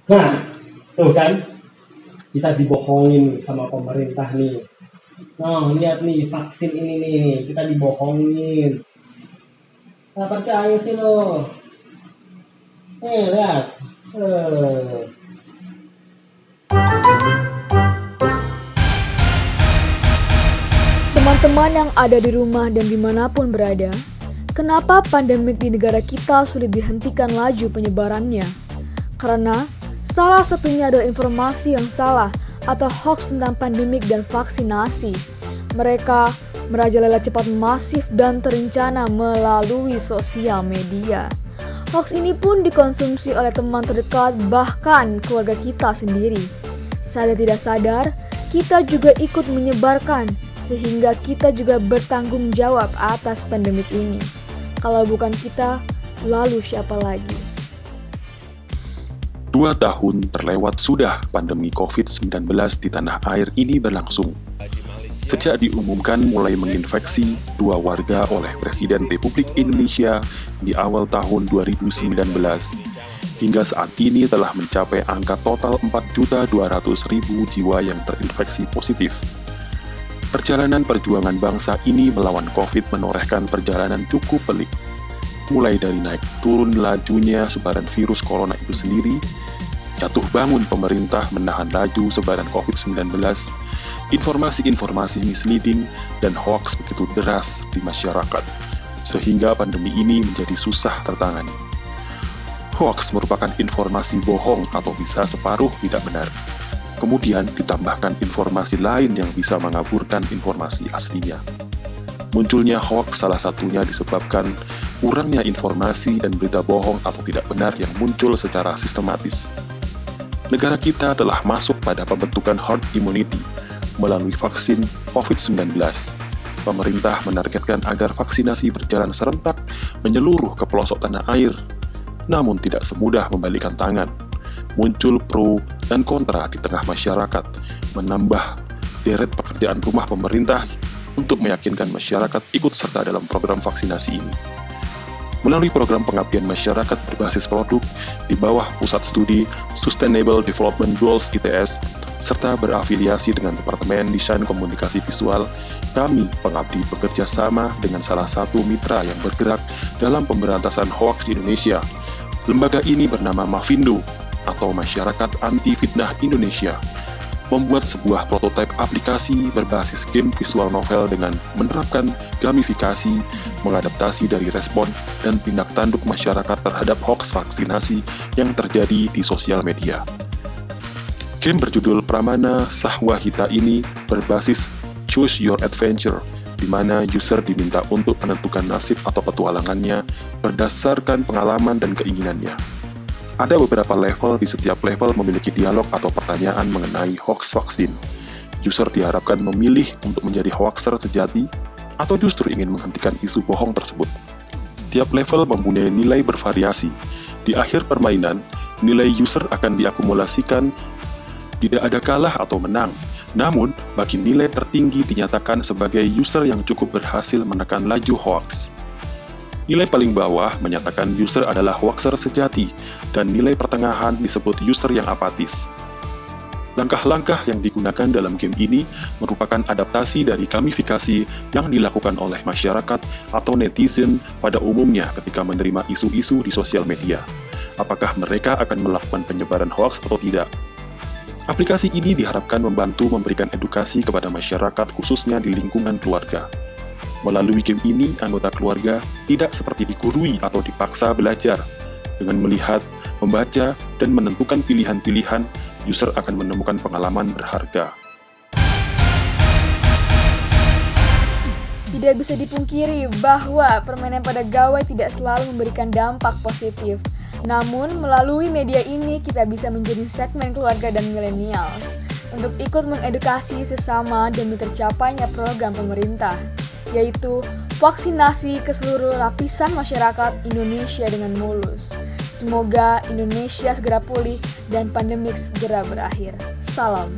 Nah, tuh kan, kita dibohongin sama pemerintah nih. Nah, lihat nih, vaksin ini nih, kita dibohongin. Nggak percaya sih lo. Lihat. Eh. Teman-teman yang ada di rumah dan dimanapun berada, kenapa pandemik di negara kita sulit dihentikan laju penyebarannya? Karena salah satunya adalah informasi yang salah atau hoax tentang pandemik dan vaksinasi. Mereka merajalela cepat, masif, dan terencana melalui sosial media. Hoax ini pun dikonsumsi oleh teman terdekat, bahkan keluarga kita sendiri. Sadar tidak sadar, kita juga ikut menyebarkan, sehingga kita juga bertanggung jawab atas pandemik ini. Kalau bukan kita, lalu siapa lagi? 2 tahun terlewat sudah pandemi COVID-19 di tanah air ini berlangsung. Sejak diumumkan mulai menginfeksi 2 warga oleh Presiden Republik Indonesia di awal tahun 2019, hingga saat ini telah mencapai angka total 4.200.000 jiwa yang terinfeksi positif. Perjalanan perjuangan bangsa ini melawan COVID menorehkan perjalanan cukup pelik. Mulai dari naik turun lajunya sebaran virus corona itu sendiri, jatuh bangun pemerintah menahan laju sebaran COVID-19, informasi-informasi misleading dan hoax begitu deras di masyarakat, sehingga pandemi ini menjadi susah tertangani. Hoax merupakan informasi bohong atau bisa separuh tidak benar. Kemudian ditambahkan informasi lain yang bisa mengaburkan informasi aslinya. Munculnya hoax salah satunya disebabkan kurangnya informasi dan berita bohong atau tidak benar yang muncul secara sistematis. Negara kita telah masuk pada pembentukan herd immunity melalui vaksin COVID-19. Pemerintah menargetkan agar vaksinasi berjalan serentak menyeluruh ke pelosok tanah air. Namun tidak semudah membalikan tangan. Muncul pro dan kontra di tengah masyarakat, menambah deret pekerjaan rumah pemerintah untuk meyakinkan masyarakat ikut serta dalam program vaksinasi ini. Melalui program pengabdian masyarakat berbasis produk di bawah Pusat Studi Sustainable Development Goals ITS, serta berafiliasi dengan Departemen Desain Komunikasi Visual, kami pengabdi bekerja sama dengan salah satu mitra yang bergerak dalam pemberantasan hoax di Indonesia. Lembaga ini bernama Mavindo, atau Masyarakat Anti Fitnah Indonesia, membuat sebuah prototipe aplikasi berbasis game visual novel dengan menerapkan gamifikasi, mengadaptasi dari respon dan tindak tanduk masyarakat terhadap hoax vaksinasi yang terjadi di sosial media. Game berjudul Pramana Sahwahita ini berbasis Choose Your Adventure, di mana user diminta untuk menentukan nasib atau petualangannya berdasarkan pengalaman dan keinginannya. Ada beberapa level, di setiap level memiliki dialog atau pertanyaan mengenai hoax vaksin. User diharapkan memilih untuk menjadi hoaxer sejati atau justru ingin menghentikan isu bohong tersebut. Tiap level mempunyai nilai bervariasi. Di akhir permainan, nilai user akan diakumulasikan, tidak ada kalah atau menang. Namun, bagi nilai tertinggi dinyatakan sebagai user yang cukup berhasil menekan laju hoax. Nilai paling bawah menyatakan user adalah hoaxer sejati, dan nilai pertengahan disebut user yang apatis. Langkah-langkah yang digunakan dalam game ini merupakan adaptasi dari gamifikasi yang dilakukan oleh masyarakat atau netizen pada umumnya ketika menerima isu-isu di sosial media. Apakah mereka akan melakukan penyebaran hoax atau tidak? Aplikasi ini diharapkan membantu memberikan edukasi kepada masyarakat khususnya di lingkungan keluarga. Melalui game ini, anggota keluarga tidak seperti digurui atau dipaksa belajar. Dengan melihat, membaca, dan menentukan pilihan-pilihan, user akan menemukan pengalaman berharga. Tidak bisa dipungkiri bahwa permainan pada gawai tidak selalu memberikan dampak positif. Namun, melalui media ini kita bisa menjadi segmen keluarga dan milenial untuk ikut mengedukasi sesama demi tercapainya program pemerintah, yaitu vaksinasi ke seluruh lapisan masyarakat Indonesia dengan mulus. Semoga Indonesia segera pulih dan pandemik segera berakhir. Salam.